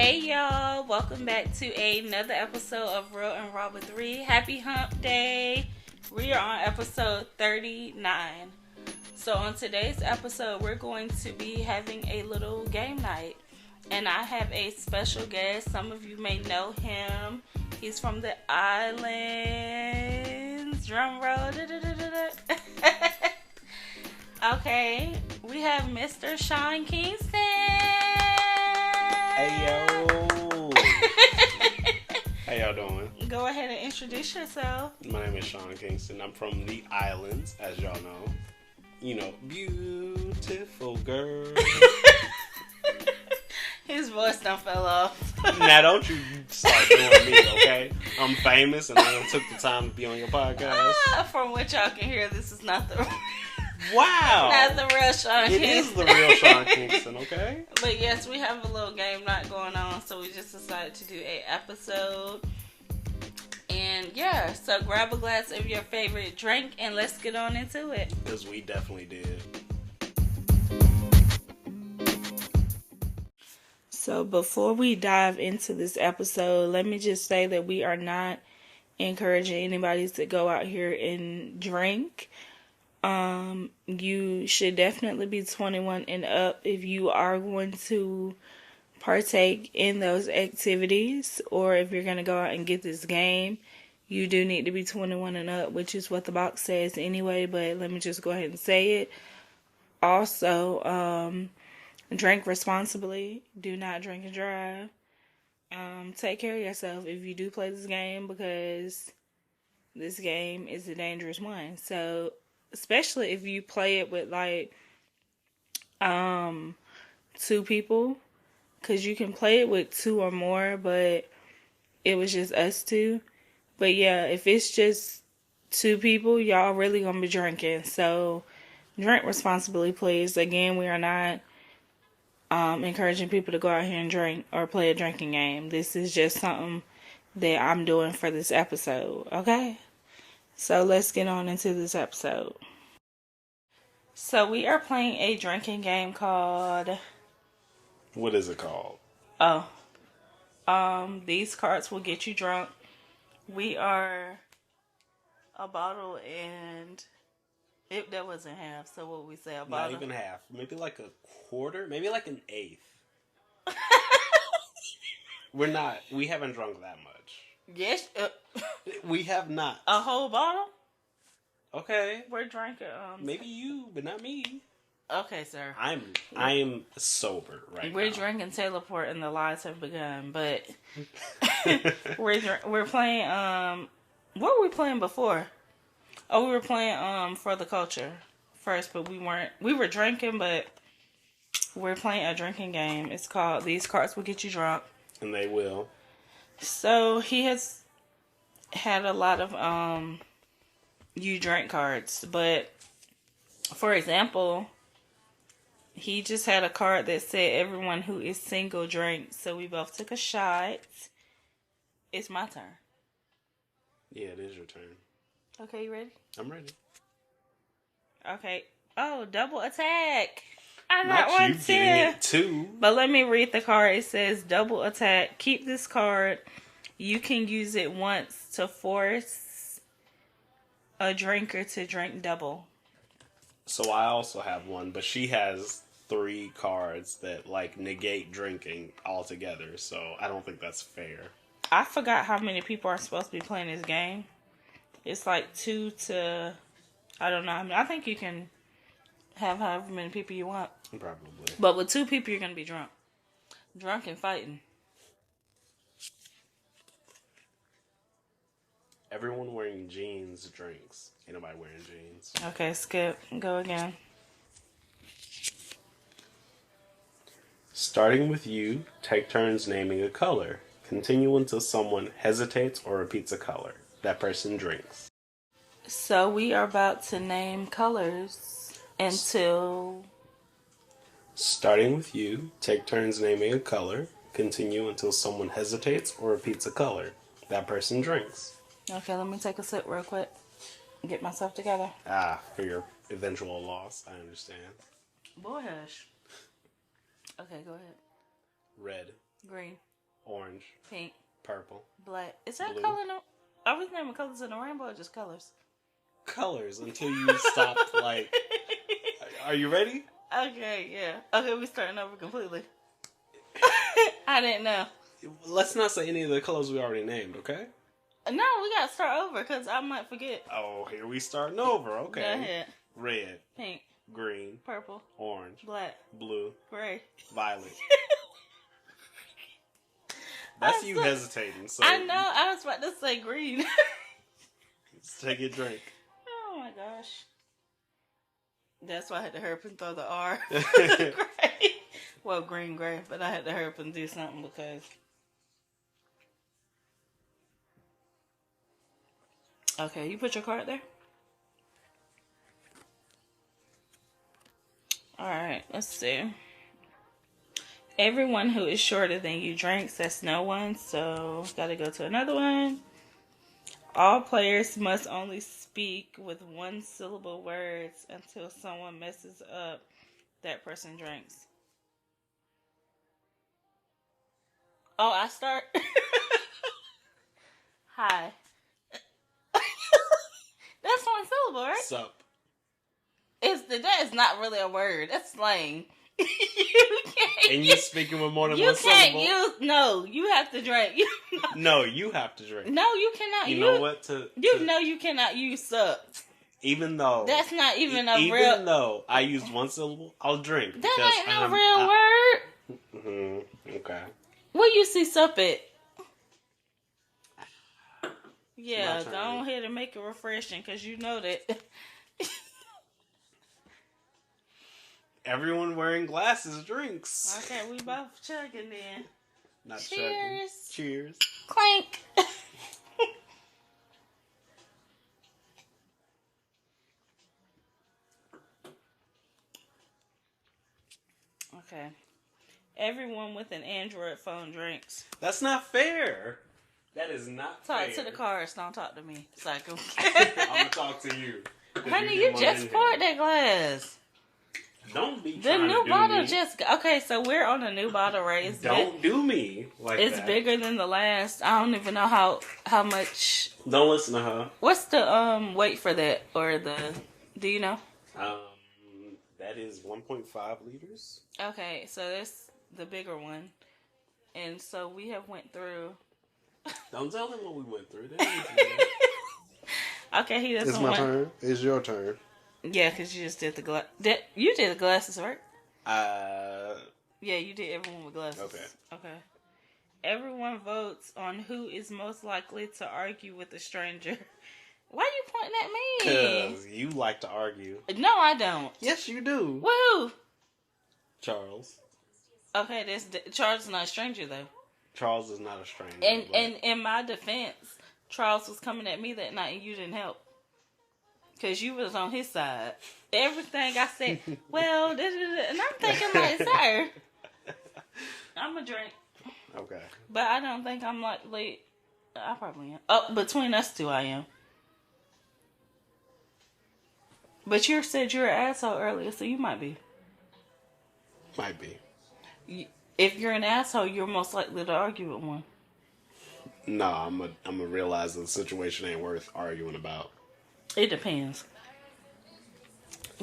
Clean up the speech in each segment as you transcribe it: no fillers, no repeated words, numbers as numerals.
Hey y'all, welcome back to another episode of Real and Raw with Ree. Happy Hump Day. We are on episode 39. So on today's episode, we're going to be having a little game night. And I have a special guest. Some of you may know him. He's from the islands. Drum roll. Okay, we have Mr. Sean Kingston. Hey yo. How y'all doing? Go ahead and introduce yourself. My name is Sean Kingston. I'm from the islands, as y'all know. You know, beautiful girl. His voice done fell off. Now don't you start doing me, okay? I'm famous and I took the time to be on your podcast. From what y'all can hear, this is not the Wow. not the real Sean Kingston. It is the real Sean Kingston, okay? But yes, we have a little game night going on, so we just decided to do an episode. And yeah, so grab a glass of your favorite drink and let's get on into it. Because we definitely did. So before we dive into this episode, let me just say that we are not encouraging anybody to go out here and drink. You should definitely be 21 and up if you are going to partake in those activities, or if you're going to go out and get this game, you do need to be 21 and up, which is what the box says anyway, but let me just go ahead and say it. Also, drink responsibly. Do not drink and drive. Take care of yourself if you do play this game, because this game is a dangerous one. So, especially if you play it with like 2 people, because you can play it with 2 or more, but it was just us 2. But yeah, if it's just 2 people, y'all really gonna be drinking. So drink responsibly, please. Again, we are not encouraging people to go out here and drink or play a drinking game. This is just something that I'm doing for this episode, okay? So let's get on into this episode. So we are playing a drinking game called... What is it called? These cards will get you drunk. We are a bottle and... that wasn't half, so what would we say? A bottle? Not even half. Maybe like a quarter? Maybe like an eighth. We haven't drunk that much. Yes. We have not. A whole bottle? Okay. We're drinking. Maybe you, but not me. Okay, sir. I'm sober right We're now. drinking Teleport and the lies have begun, but we're playing. What were we playing before? Oh, we were playing For the Culture first, but we weren't. We were drinking, but we're playing a drinking game. It's called These Cards Will Get You Drunk. And they will. So he has had a lot of you drink cards, but for example, he just had a card that said everyone who is single drinks. So we both took a shot. It's my turn. Yeah, it is your turn. Okay, you ready? I'm ready. Okay. Oh, double attack. I Not got one you getting it too. But let me read the card. It says double attack. Keep this card. You can use it once to force a drinker to drink double. So I also have one, but she has 3 cards that like negate drinking altogether. So I don't think that's fair. I forgot how many people are supposed to be playing this game. It's like 2 to... I don't know. I mean, I think you can have however many people you want. Probably. But with 2 people, you're going to be drunk. Drunk and fighting. Everyone wearing jeans drinks. Ain't nobody wearing jeans. Okay, skip. Go again. Starting with you, take turns naming a color. Continue until someone hesitates or repeats a color. That person drinks. So we are about to name colors until... Starting with you, take turns naming a color. Continue until someone hesitates or repeats a color. That person drinks. Okay, let me take a sip real quick. Get myself together. For your eventual loss, I understand. Boy, hush. Okay, go ahead. Red. Green. Orange. Pink. Purple. Black. Is that Blue. color? Are we naming colors in the rainbow or just colors? Colors until you stop, like... Are you ready? Okay, yeah. Okay, we starting over completely. I didn't know. Let's not say any of the colors we already named, okay? No, we gotta start over because I might forget. Oh, here we starting over. Okay. Go ahead. Red, Pink, green, purple, orange, black, blue, gray. violet. That's you so- hesitating. So I know. I was about to say green. Let's take a drink. Oh my gosh. That's why I had to hurry up and throw the R. Okay. Gray. Well, green, gray, but I had to hurry up and do something because. Okay, you put your card there? Alright, let's see. Everyone who is shorter than you drinks, that's no one, so gotta go to another one. All players must only speak with one syllable words until someone messes up. That person drinks. Oh, I start? Hi. That's one syllable, right? Sup. That is not really a word. That's slang. You can't. And you're speaking with more than You one can't syllable. use. No, you have to drink. No, you have to drink. No, you cannot. You know what? You know you cannot use sup. Even though That's not even a even real. though I used one syllable, I'll drink. That ain't no real real word. Okay. Where you see sup at? My Yeah, turn. go ahead and make it refreshing because you know that. Everyone wearing glasses drinks. Okay, we both chugging then. Not Cheers. chugging. Cheers. Clank. Okay. Everyone with an Android phone drinks. That's not fair. That is not Talk fair. to the cards, don't talk to me. Psycho. I'm gonna talk to you. 'Cause Honey, did you one just in poured here. that glass. Don't be The trying new to do bottle me. just... Okay, so we're on a new bottle, right? Don't do me like It's that. bigger than the last. I don't even know how much... Don't listen to her. What's the weight for that? Or the... Do you know? That is 1.5 liters. Okay, so that's the bigger one. And so we have went through... Don't tell them what we went through. They don't need to know that. Okay, he doesn't It's my want... turn. It's your turn. Yeah, because you just did the glass... You did the glasses, right? Yeah, you did everyone with glasses. Okay. Everyone votes on who is most likely to argue with a stranger. Why are you pointing at me? Because you like to argue. No, I don't. Yes, you do. Woo! Charles. Okay, Charles is not a stranger, though. Charles is not a stranger. And but- in my defense, Charles was coming at me that night and you didn't help. Because you was on his side. Everything I said, well, and I'm thinking like, sir, I'm a drink. Okay. But I don't think I'm likely. I probably am. Oh, between us two, I am. But you said you're an asshole earlier, so you might be. Might be. If you're an asshole, you're most likely to argue with one. No, I'm a realize the situation ain't worth arguing about. It depends.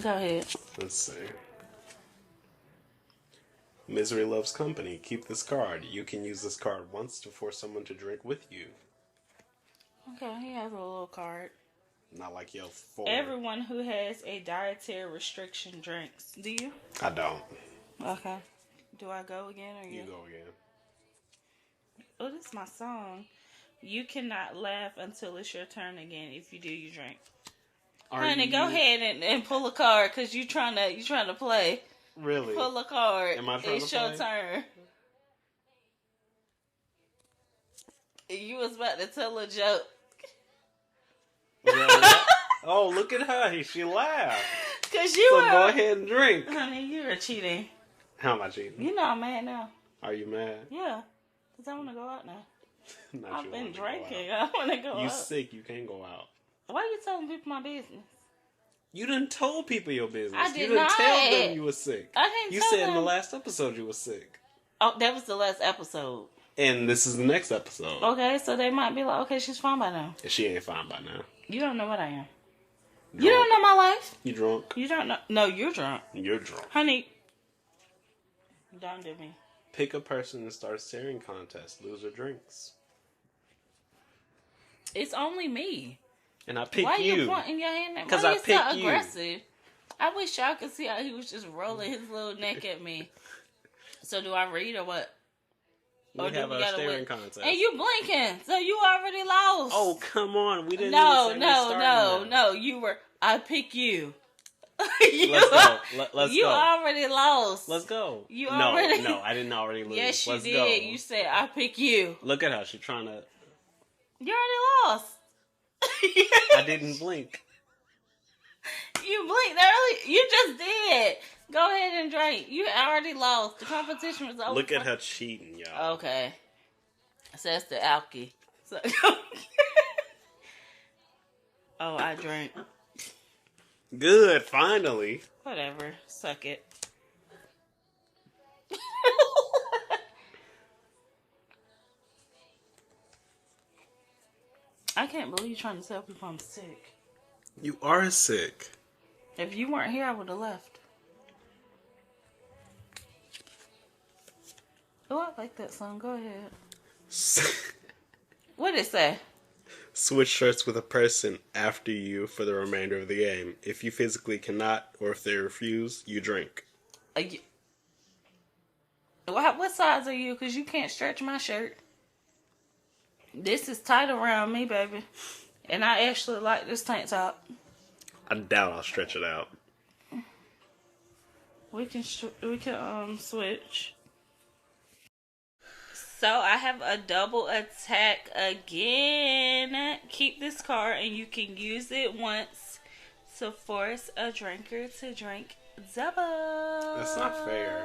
Go ahead. Let's see. Misery loves company. Keep this card. You can use this card once to force someone to drink with you. Okay, he has a little card. Not like your four. Everyone who has a dietary restriction drinks. Do you? I don't. Okay. Do I go again or You go again. Oh, this is my song. You cannot laugh until it's your turn again. If you do, you drink. Honey, go ahead and pull a card because you trying to play. Really? Pull a card. Am I trying it's to your play? turn. You was about to tell a joke. Oh, look at her. She laughed. Cause you So were. go ahead and drink. Honey, you're cheating. How am I cheating? You know I'm mad now. Are you mad? Yeah. Cause I want to go out now. Not I've you been wanna go out. drinking. I want to go You out. sick. You can't go out. Why you telling people my business? You done told people your business. I did you done not. tell them you were sick. I didn't You tell said in the them. last episode you were sick. Oh, that was the last episode. And this is the next episode. Okay, so they might be like, okay, she's fine by now. And she ain't fine by now. You don't know what I am. Drunk. You don't know my life. You drunk? You don't know. No, you're drunk. You're drunk. Honey, don't do me. Pick a person and start a staring contest. Loser drinks. It's only me. And I pick Why you. Why you pointing your hand at me? Because Why I you pick so you. aggressive? I wish y'all could see how he was just rolling his little neck at me. So do I read or what? We have a staring contest. And you blinking, so you already lost. Oh, come on. We didn't No. You were. I pick you. Let's go. Let's you go. already lost. Let's go. You already. No, I didn't already lose. Yes, you Let's did. go. You said I pick you. Look at her. She's trying to. You already lost. I didn't blink. You blinked early. You just did. Go ahead and drink. You already lost. The competition was over. Look at her cheating, y'all. Okay. So that's the alky. So oh, I drank. Good, finally. Whatever. Suck it. I can't believe you're trying to tell people I'm sick. You are sick. If you weren't here, I would have left. Oh, I like that song. Go ahead. What did it say? Switch shirts with a person after you for the remainder of the game. If you physically cannot, or if they refuse, you drink. What size are you? Because you can't stretch my shirt. This is tight around me, baby. And I actually like this tank top. I doubt I'll stretch it out. We can switch. So I have a double attack again. Keep this card and you can use it once to force a drinker to drink double. That's not fair.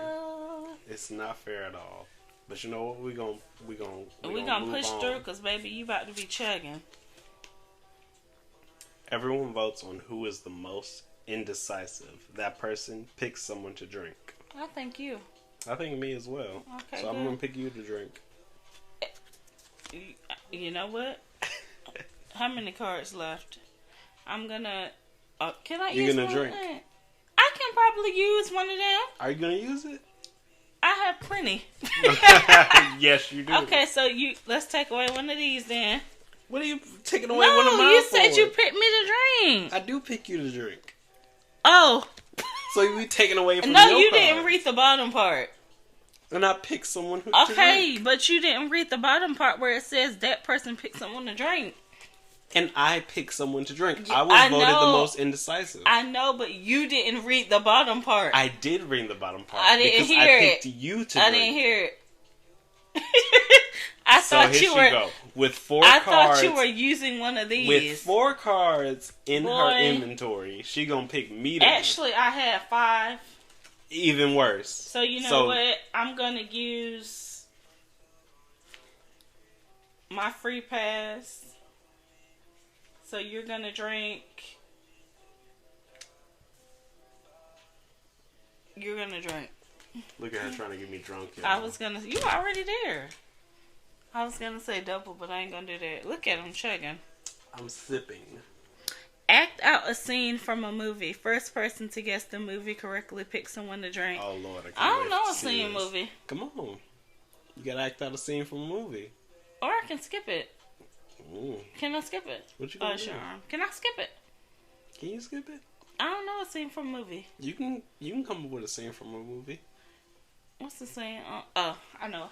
It's not fair at all. But you know what? We gonna push through because baby, you about to be chugging. Everyone votes on who is the most indecisive. That person picks someone to drink. I think you. I think me as well. Okay, so I'm gonna pick you to drink. You know what? How many cards left? I'm gonna. Can I use You're gonna one? drink. I can probably use one of them. Are you gonna use it? I have plenty. Yes, you do. Okay, so let's take away one of these then. What are you taking away one of mine No, you for? said you picked me to drink. I do pick you to drink. Oh. So you taking away from No, your you card. didn't read the bottom part. And I picked someone who to Okay, drink. but you didn't read the bottom part where it says that person picked someone to drink. And I picked someone to drink. Yeah, I was I voted know. the most indecisive. I know, but you didn't read the bottom part. I did read the bottom part. I didn't because hear I it. picked you to I drink. didn't hear it. I So thought here you were. she go. With four I cards. thought you were using one of these. With 4 cards in her Boy. inventory, she gonna pick me to drink. Actually, I had 5. Even worse. So you know what? I'm gonna use my free pass. So you're gonna drink. You're gonna drink. Look at her trying to get me drunk. Y'all. I was gonna. You were already there. I was gonna say double, but I ain't gonna do that. Look at him chugging. I'm sipping. Act out a scene from a movie. First person to guess the movie correctly pick someone to drink. Oh Lord, I don't wait know to a see scene this. movie. Come on, you gotta act out a scene from a movie. Or I can skip it. Ooh. Can I skip it? What you gonna do? Sure. Can I skip it? Can you skip it? I don't know a scene from a movie. You can come up with a scene from a movie. What's the saying? Oh, I know.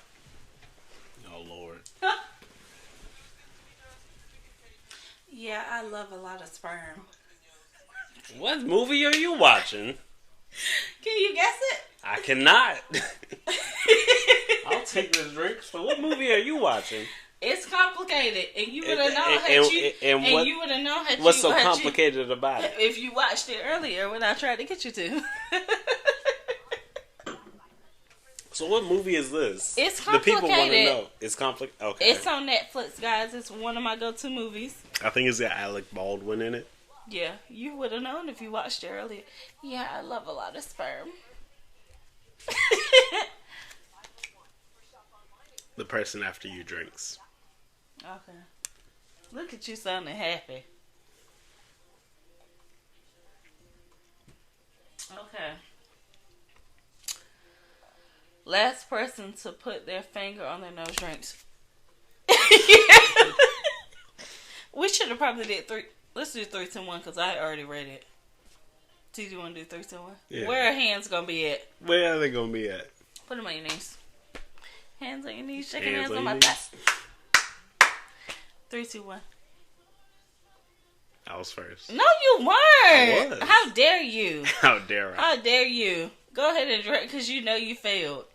Oh Lord. Yeah, I love a lot of sperm. What movie are you watching? Can you guess it? I cannot. I'll take this drink. So what movie are you watching? It's complicated, and you would have known you would have known had What's you so watched complicated about it? if you watched it earlier when I tried to get you to. So what movie is this? It's The people want to complicated. know. It's complicated. Okay. It's on Netflix, guys. It's one of my go-to movies. I think it's got Alec Baldwin in it. Yeah, you would have known if you watched it earlier. Yeah, I love a lot of sperm. The person after you drinks. Okay. Look at you sounding happy. Okay. Last person to put their finger on their nose drinks. We should have probably did 3. Let's do 3, 2, 1 because I already read it. Do you want to do 3, 2, 1? Yeah. Where are hands gonna be at? Where are they gonna be at? Put them on your knees. Hands on your knees. Shaking Hands hands on on my your thighs. 3, 2, 1. I was first. No, you weren't. I was. How dare you? How dare I? How dare you? Go ahead and drink because you know you failed.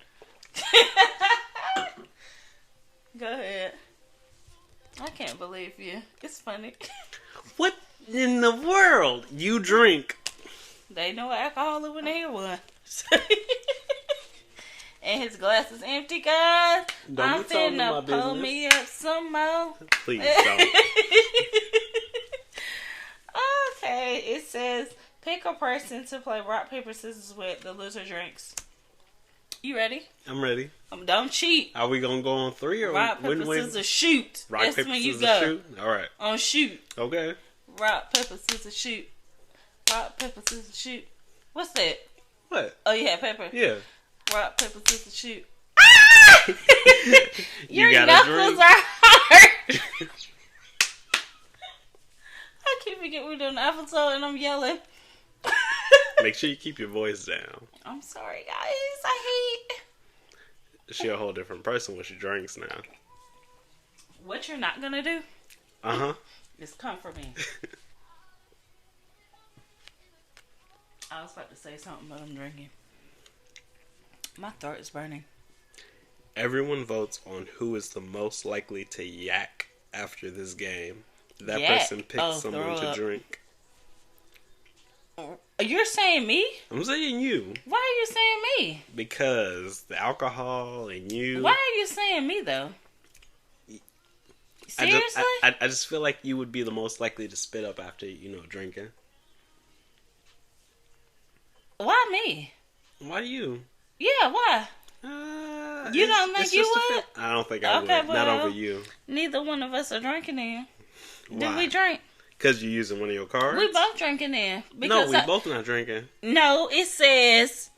Go ahead. I can't believe you. It's funny. What in the world? You drink. They know alcohol when they hear one. And his glass is empty, guys. Don't I'm be talking finna my pull business. me up some more. Please don't. Okay, it says pick a person to play rock, paper, scissors with. The loser drinks. You ready? I'm ready. Don't cheat. Are we gonna go on 3 or Rock, paper, scissors, shoot. Rock, That's paper, when you scissors, go. shoot? Alright. On shoot. Okay. Rock, paper, scissors, shoot. Rock, paper, scissors, shoot. What's that? What? Oh, you had paper. Yeah. Rock, paper, scissors, shoot. You Your gotta knuckles drink. are hard. I keep forgetting we're doing an episode and I'm yelling. Make sure you keep your voice down. I'm sorry, guys. I hate. She a whole different person when she drinks now. What you're not gonna do Uh-huh. is come for me. I was about to say something, but I'm drinking. My throat is burning. Everyone votes on who is the most likely to yak after this game. That Yak? person picks Oh, someone throw to up. drink. You're saying me? I'm saying you. Why are you saying me? Because the alcohol and you. Why are you saying me though? Seriously? I just feel like you would be the most likely to spit up after, drinking. Why me? Why you? Yeah, why? You don't think it's you just a would? I don't think I Okay, would. Not well, over you. Neither one of us are drinking in. Do Why? we drink? Because you're using one of your cards? We both drinking in. No, we both not drinking. No, it says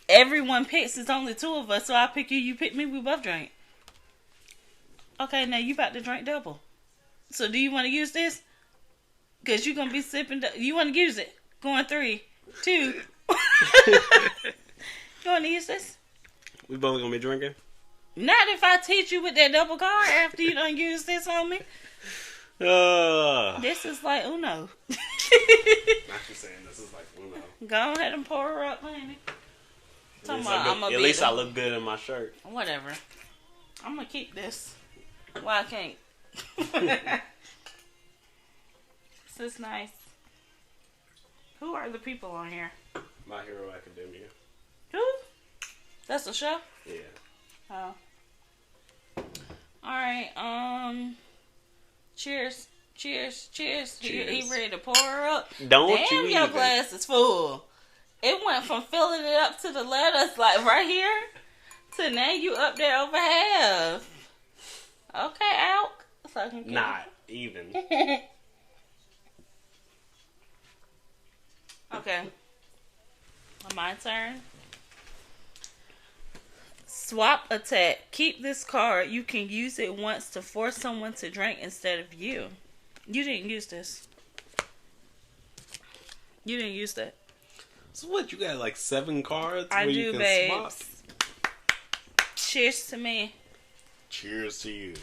everyone picks. It's only 2 of us, so I pick you, you pick me. We both drink. Okay, now you about to drink double. So do you want to use this? Because you're going to be sipping. You want to use it? Going 3, 2. You want to use this? We both going to be drinking? Not if I teach you with that double card after you done use this on me. This is like Uno. Not just saying this is like Uno. Go ahead and pour her up, honey. At least I look good in my shirt. Whatever. I'm going to keep this. Why I can't? This is nice. Who are the people on here? My Hero Academia. Who? That's a show? Yeah. Oh. Alright, cheers. Cheers. Cheers. He ready to pour her up? Don't Damn, you your even. glass is full. It went from filling it up to the letters, like right here, to now you up there over half. Okay, out. So I can get Not even. Okay. My turn. Swap attack. Keep this card. You can use it once to force someone to drink instead of you. You didn't use this. You didn't use that. So what, you got like 7 cards I where do, you can babes. swap? Cheers to me. Cheers to you.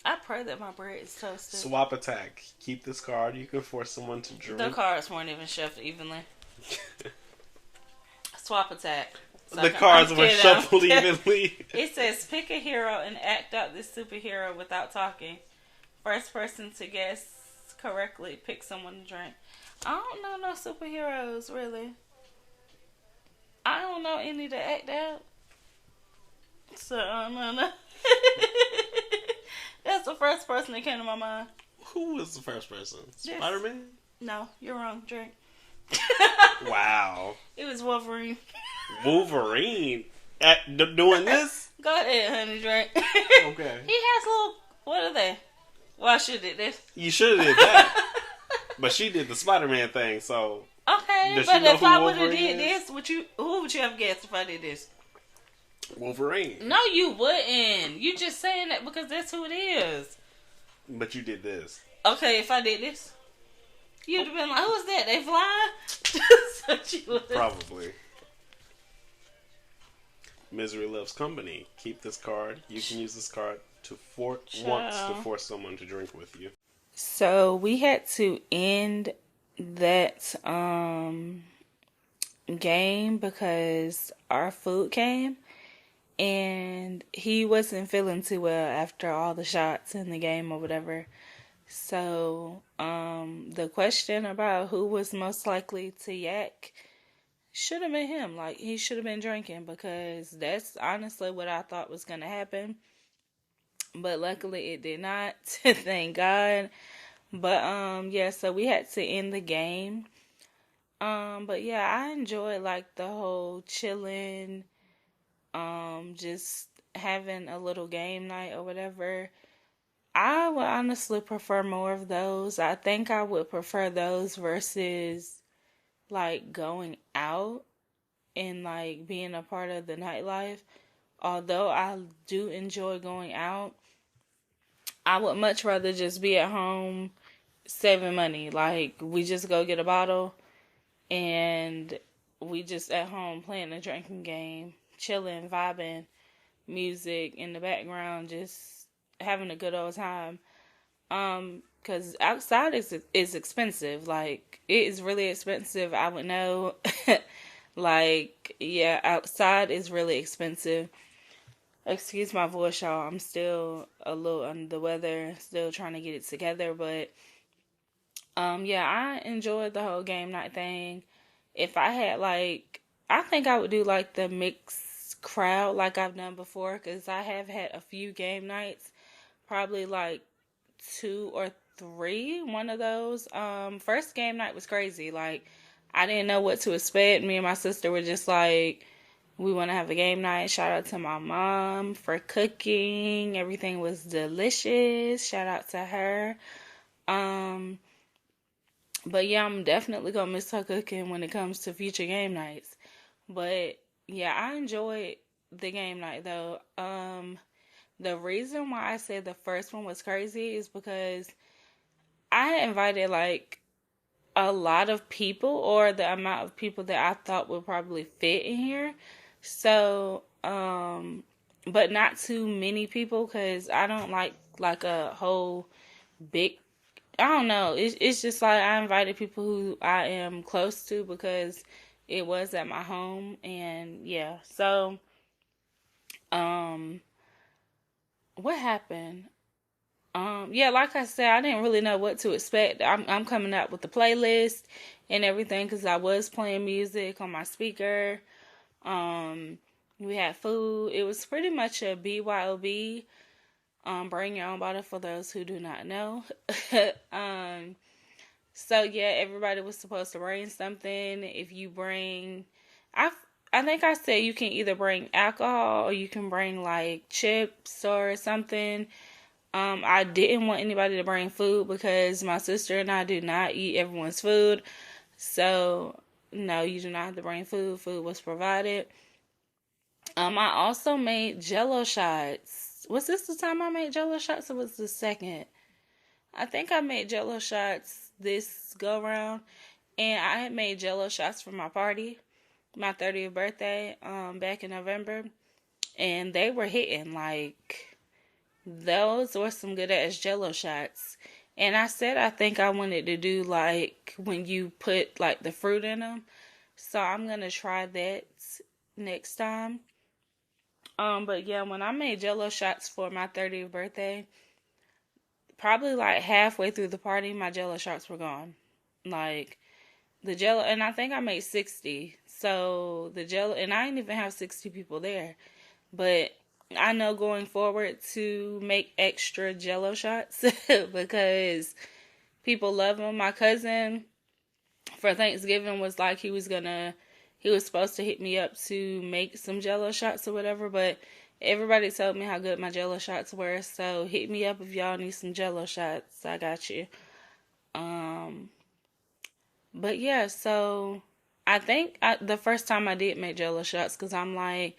I pray that my bread is toasted. Swap attack. Keep this card. You can force someone to drink. The cards weren't even shuffled evenly. Swap attack. So The cards were shuffled evenly. It says pick a hero and act out this superhero without talking. First person to guess correctly pick someone to drink. I don't know no superheroes really. I don't know any to act out. So I don't know. That's the first person that came to my mind. Who was the first person? Yes. Spider-Man? No, you're wrong. Drink. Wow. It was Wolverine. Wolverine? Doing this? Go ahead, honey, drink. Okay. He has little. What are they? Well, I should have did this. You should have did that. But she did the Spider-Man thing, so. Okay, Does but she know if who I would have Wolverine did is? this, who would you have guessed if I did this? Wolverine. No, you wouldn't. You just saying that because that's who it is. But you did this. Okay, if I did this, you'd have been like, "Who's that? They fly?" So you would've- Probably. Misery loves company. Keep this card. You can use this card to once to force someone to drink with you. So we had to end that game because our food came and he wasn't feeling too well after all the shots in the game or whatever. So the question about who was most likely to yak should have been him. Like, he should have been drinking because that's honestly what I thought was going to happen. But luckily it did not. Thank God. But yeah, so we had to end the game. But yeah, I enjoyed like the whole chilling, just having a little game night or whatever. I would honestly prefer more of those. I think I would prefer those versus like going out and like being a part of the nightlife. Although I do enjoy going out, I would much rather just be at home saving money. Like, we just go get a bottle and we just at home playing a drinking game, chilling, vibing, music in the background, just having a good old time. Because outside is expensive. Like, it is really expensive. I would know. Like, yeah, outside is really expensive. Excuse my voice, y'all. I'm still a little under the weather, still trying to get it together, but yeah, I enjoyed the whole game night thing. If I had like, I think I would do like the mixed crowd like I've done before, because I have had a few game nights, probably like 2 or 3, one of those. First game night was crazy. Like, I didn't know what to expect. Me and my sister were just like, we want to have a game night. Shout out to my mom for cooking. Everything was delicious. Shout out to her. But yeah, I'm definitely gonna miss her cooking when it comes to future game nights. But yeah, I enjoyed the game night though. The reason why I said the first one was crazy is because I had invited like a lot of people, or the amount of people that I thought would probably fit in here. So, but not too many people, because I don't like a whole big, I don't know. It's just like I invited people who I am close to because it was at my home, and yeah. So, what happened? Yeah, like I said, I didn't really know what to expect. I'm coming out with the playlist and everything because I was playing music on my speaker. We had food. It was pretty much a BYOB. Bring your own bottle for those who do not know. So yeah, everybody was supposed to bring something. If you bring, I think I said you can either bring alcohol or you can bring like chips or something. I didn't want anybody to bring food because my sister and I do not eat everyone's food. So, no, you do not have to bring food. Food was provided. I also made Jello shots. Was this the time I made Jello shots or was the second? I think I made Jello shots this go round. And I had made Jello shots for my party, my 30th birthday, back in November. And they were hitting like... Those were some good ass Jello shots. And I said I think I wanted to do like when you put like the fruit in them. So I'm going to try that next time. But yeah, when I made Jello shots for my 30th birthday, probably like halfway through the party, my Jello shots were gone. Like the Jello, and I think I made 60. So the Jello, and I didn't even have 60 people there. But I know going forward to make extra Jello shots because people love them. My cousin for Thanksgiving was like he he was supposed to hit me up to make some Jello shots or whatever, but everybody told me how good my Jello shots were. So hit me up if y'all need some Jello shots. I got you. Um, but yeah, so I think the first time I did make Jello shots, because I'm like,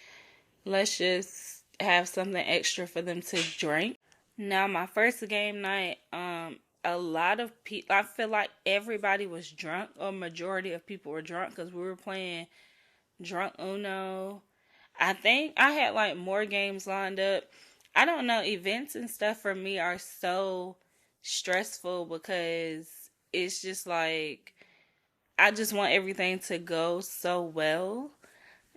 let's just have something extra for them to drink. Now, my first game night, a lot of people, I feel like everybody was drunk, or majority of people were drunk, because we were playing Drunk Uno. I think I had like more games lined up. I don't know, events and stuff for me are so stressful because it's just like I just want everything to go so well.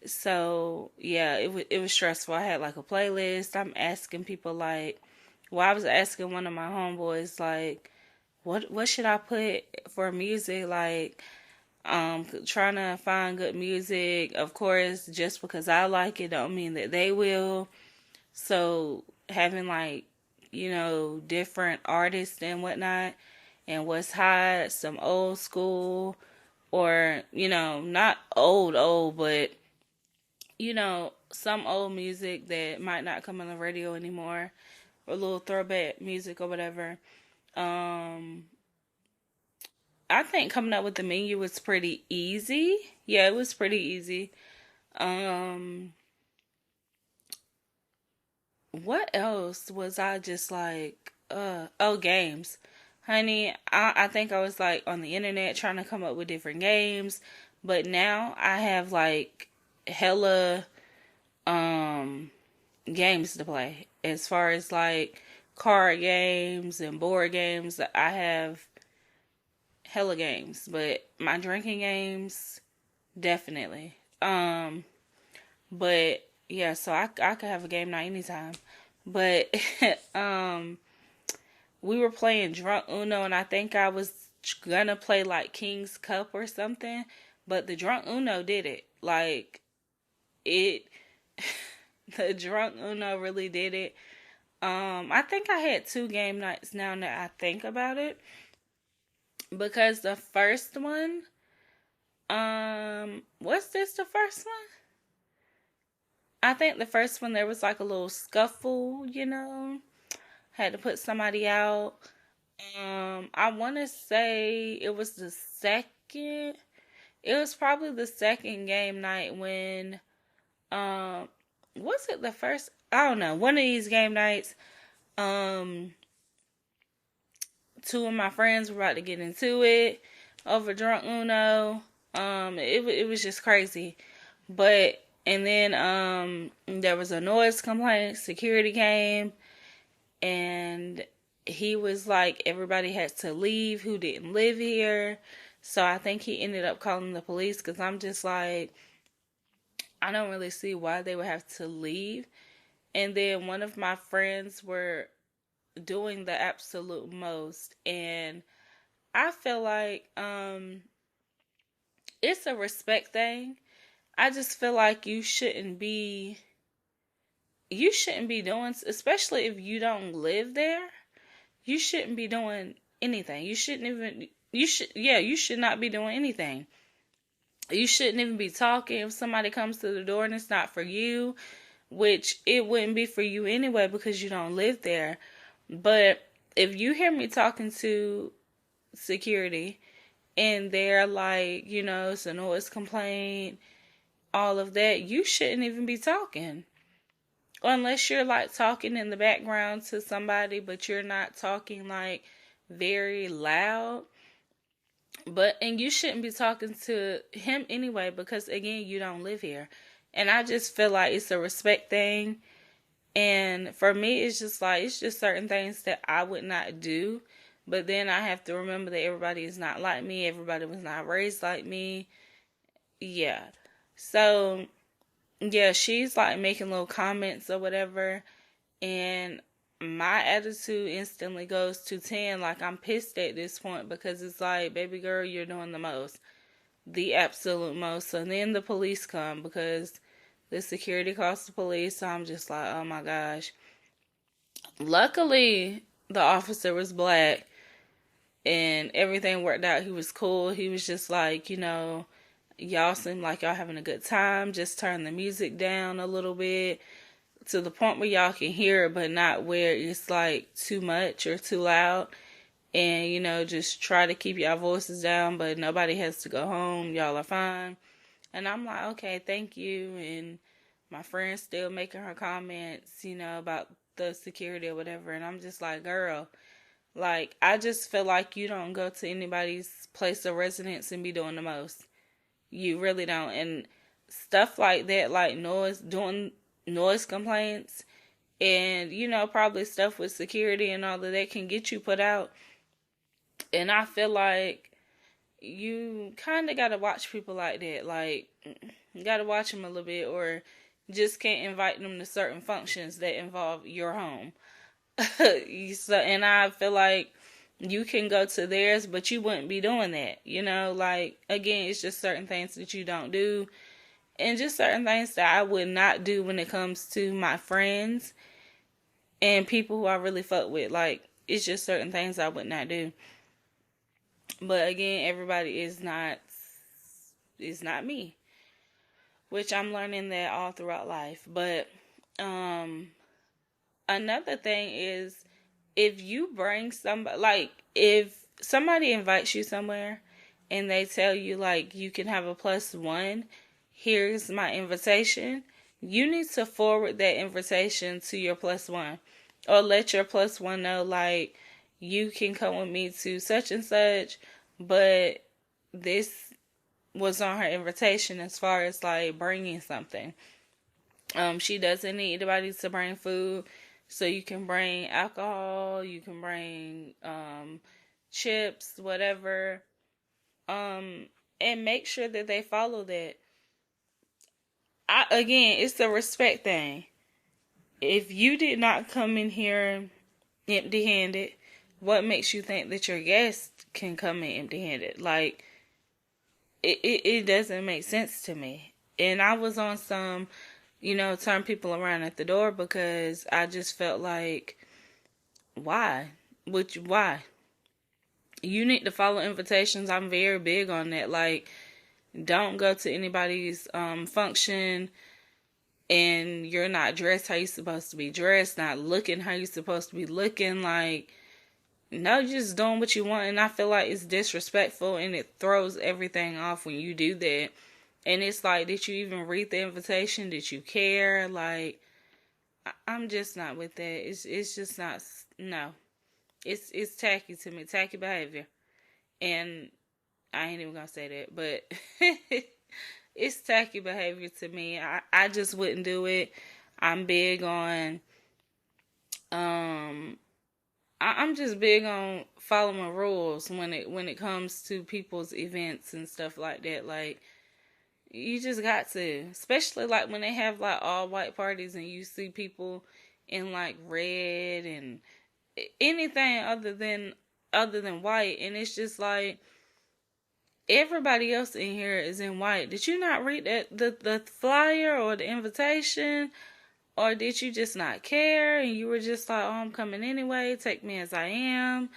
So yeah, it was stressful. I had like a playlist. I'm asking people like, well, I was asking one of my homeboys like, what should I put for music? Like, trying to find good music. Of course, just because I like it don't mean that they will. So having like, different artists and whatnot, and what's hot, some old school, or not old, but some old music that might not come on the radio anymore, or a little throwback music or whatever. Um, I think coming up with the menu was pretty easy. Yeah, it was pretty easy. Um, what else was I just like? Oh, games. Honey, I think I was like on the internet trying to come up with different games, but now I have like hella um games to play. As far as like card games and board games, I have hella games, but my drinking games definitely. But yeah, so I could have a game night anytime. But um we were playing Drunk Uno, and I think I was gonna play like King's Cup or something, but the Drunk Uno did it. Like it the Drunk Uno really did it. I think I had two game nights now that I think about it. Because the first one, was this the first one? I think the first one there was like a little scuffle, had to put somebody out. I want to say it was the second. It was probably the second game night when, was it the first? I don't know. One of these game nights, two of my friends were about to get into it over Drunk Uno. It was just crazy. But and then there was a noise complaint. Security came, and he was like, everybody had to leave who didn't live here. So I think he ended up calling the police, because I'm just like, I don't really see why they would have to leave. And then one of my friends were doing the absolute most, and I feel like it's a respect thing. I just feel like you shouldn't be doing, especially if you don't live there, you shouldn't be doing anything. You should not be doing anything. You shouldn't even be talking if somebody comes to the door and it's not for you, which it wouldn't be for you anyway because you don't live there. But if you hear me talking to security and they're like, it's a noise complaint, all of that, you shouldn't even be talking. Unless you're like talking in the background to somebody, but you're not talking like very loud. And you shouldn't be talking to him anyway, because again, you don't live here. And I just feel like it's a respect thing. And for me, it's just certain things that I would not do. But then I have to remember that everybody is not like me. Everybody was not raised like me. Yeah. So, yeah, she's like making little comments or whatever. And my attitude instantly goes to 10. Like, I'm pissed at this point because it's like, baby girl, you're doing the most. The absolute most. So then the police come because the security calls the police. So I'm just like, oh my gosh. Luckily, the officer was black and everything worked out. He was cool. He was just like, y'all seem like y'all having a good time. Just turn the music down a little bit to the point where y'all can hear it, but not where it's like too much or too loud. And, just try to keep y'all voices down, but nobody has to go home. Y'all are fine. And I'm like, okay, thank you. And my friend's still making her comments, about the security or whatever. And I'm just like, girl, like, I just feel like you don't go to anybody's place of residence and be doing the most. You really don't. And stuff like that, like doing noise complaints and, probably stuff with security and all of that can get you put out. And I feel like you kind of got to watch people like that. Like, you got to watch them a little bit, or just can't invite them to certain functions that involve your home. And I feel like you can go to theirs, but you wouldn't be doing that. Like, again, it's just certain things that you don't do. And just certain things that I would not do when it comes to my friends and people who I really fuck with. Like, it's just certain things I would not do. But again, everybody is not me, which I'm learning that all throughout life. But another thing is, if you bring somebody, like if somebody invites you somewhere and they tell you like you can have a +1, here's my invitation, you need to forward that invitation to your +1, or let your +1 know like, you can come with me to such and such, but this was on her invitation as far as like bringing something. She doesn't need anybody to bring food, so you can bring alcohol, you can bring chips, whatever, and make sure that they follow that. Again, it's a respect thing. If you did not come in here empty-handed, what makes you think that your guest can come in empty-handed? Like, it doesn't make sense to me. And I was on some, turn people around at the door, because I just felt like, why? Why? You need to follow invitations. I'm very big on that. Like, don't go to anybody's function and you're not dressed how you're supposed to be dressed, not looking how you're supposed to be looking. Like, no, you're just doing what you want. And I feel like it's disrespectful, and it throws everything off when you do that. And it's like, did you even read the invitation? Did you care? Like, I'm just not with that. It's just not, no. It's tacky to me, tacky behavior. And I ain't even gonna say that, but it's tacky behavior to me. I just wouldn't do it. I'm big on, I'm just big on following rules when it comes to people's events and stuff like that. Like, you just got to, especially like when they have like all white parties and you see people in like red and anything other than white, and it's just like, everybody else in here is in white. Did you not read the flyer or the invitation? Or did you just not care and you were just like, oh, I'm coming anyway, take me as I am?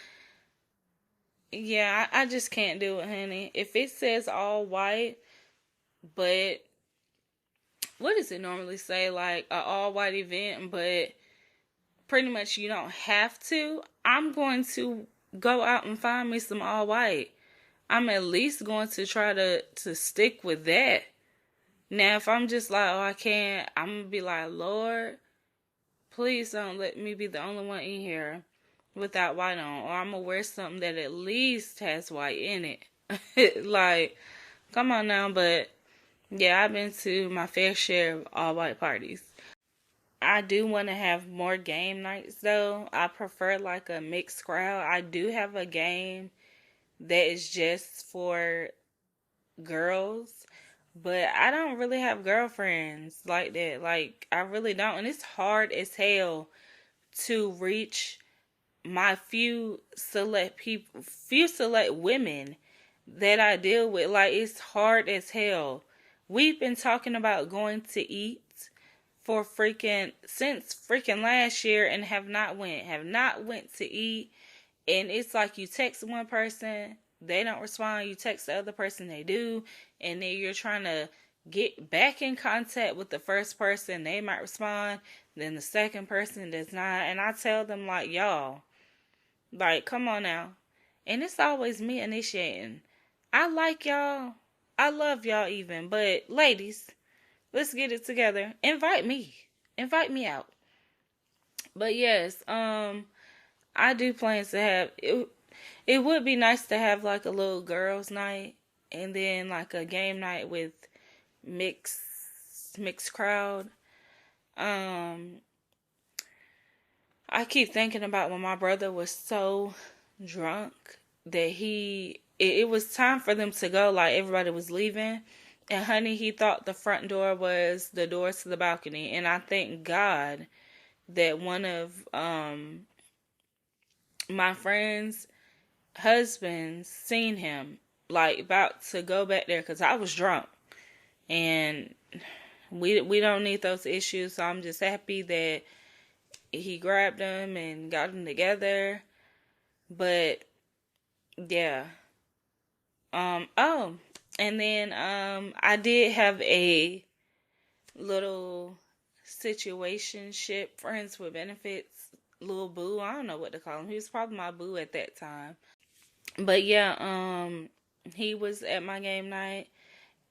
Yeah, I just can't do it, honey. If it says all white, but what does it normally say? Like, an all white event, but pretty much you don't have to. I'm going to go out and find me some all white. I'm at least going to try to stick with that. Now, if I'm just like, oh, I can't, I'm going to be like, Lord, please don't let me be the only one in here without white on. Or I'm going to wear something that at least has white in it. Like, come on now. But, yeah, I've been to my fair share of all white parties. I do want to have more game nights, though. I prefer, like, a mixed crowd. I do have a game that is just for girls, but I don't really have girlfriends like that. Like, I really don't. And it's hard as hell to reach my few select women that I deal with. Like, it's hard as hell. We've been talking about going to eat since freaking last year and have not went to eat. And it's like, you text one person, they don't respond. You text the other person, they do. And then you're trying to get back in contact with the first person. They might respond. Then the second person does not. And I tell them, like, y'all, like, come on now. And it's always me initiating. I like y'all. I love y'all even. But ladies, let's get it together. Invite me. Invite me out. But yes, I do plans to have it. It would be nice to have like a little girls' night and then like a game night with mixed crowd. I keep thinking about when my brother was so drunk that it was time for them to go. Like everybody was leaving, and honey, he thought the front door was the door to the balcony. And I thank God that one of my friend's husbands seen him like about to go back there, because I was drunk, and we don't need those issues. So I'm just happy that he grabbed them and got them together. But yeah. Oh, and then I did have a little situationship, friends with benefits, little boo. I don't know what to call him. He was probably my boo at that time. But yeah, he was at my game night,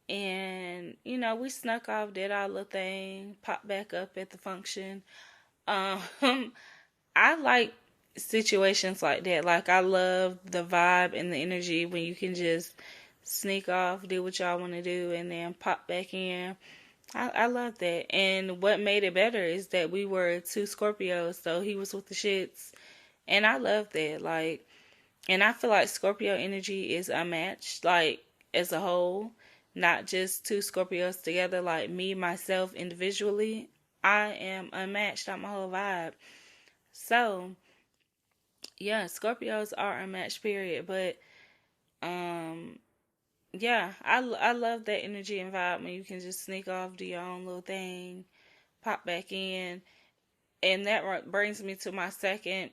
and you know, we snuck off, did our little thing, popped back up at the function. I like situations like that. Like, I love the vibe and the energy when you can just sneak off, do what y'all want to do, and then pop back in. I love that. And what made it better is that we were two Scorpios, so he was with the shits. And I love that. Like, and I feel like Scorpio energy is unmatched, like, as a whole. Not just two Scorpios together, like me, myself, individually. I am unmatched on my whole vibe. So, yeah, Scorpios are unmatched, period. But, yeah, I love that energy and vibe when you can just sneak off, do your own little thing, pop back in. And that brings me to my second,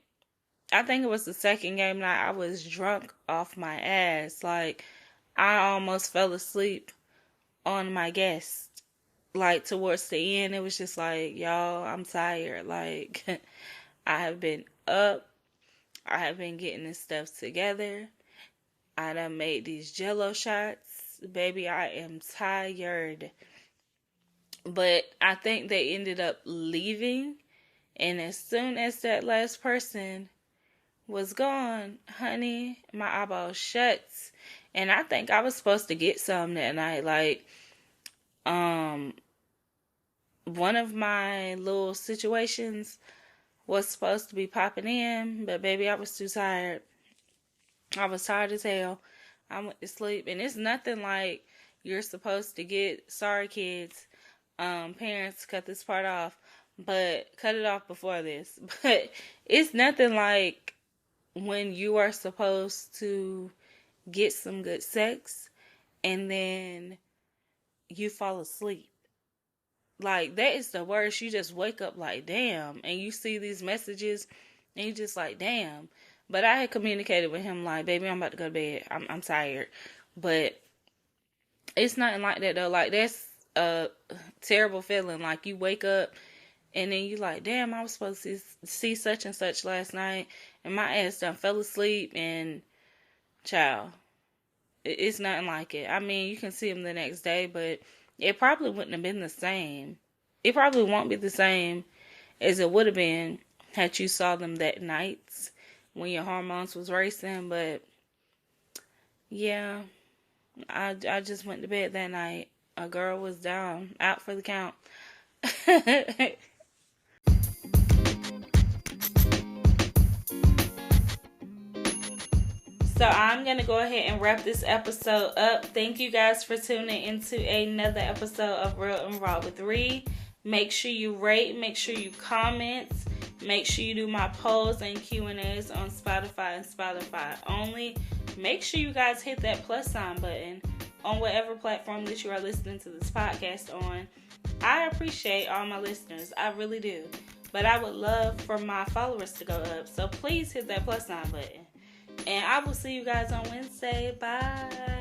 I think it was the second game night. I was drunk off my ass. Like, I almost fell asleep on my guest. Like, towards the end, it was just like, y'all, I'm tired. Like, I have been up. I have been getting this stuff together. I done made these Jello shots. Baby, I am tired. But I think they ended up leaving. And as soon as that last person was gone, honey, my eyeball shuts. And I think I was supposed to get some that night. Like, one of my little situations was supposed to be popping in, but baby, I was too tired. I was tired as hell. I went to sleep, and it's nothing like you're supposed to get. Sorry, kids, parents, cut this part off, but cut it off before this. But it's nothing like when you are supposed to get some good sex, and then you fall asleep. Like, that is the worst. You just wake up like, damn. And you see these messages, and you just like, damn. But I had communicated with him like, baby, I'm about to go to bed. I'm tired. But it's nothing like that, though. Like, that's a terrible feeling. Like, you wake up, and then you like, damn, I was supposed to see such and such last night, and my ass done fell asleep, and child, it's nothing like it. I mean, you can see him the next day, but it probably wouldn't have been the same. It probably won't be the same as it would have been had you saw them that night when your hormones was racing. But yeah, I just went to bed that night. A girl was down, out for the count. So I'm going to go ahead and wrap this episode up. Thank you guys for tuning into another episode of Real and Raw with Ree. Make sure you rate, make sure you comment, make sure you do my polls and Q&As on Spotify and Spotify only. Make sure you guys hit that plus sign button on whatever platform that you are listening to this podcast on. I appreciate all my listeners. I really do. But I would love for my followers to go up. So please hit that plus sign button. And I will see you guys on Wednesday. Bye.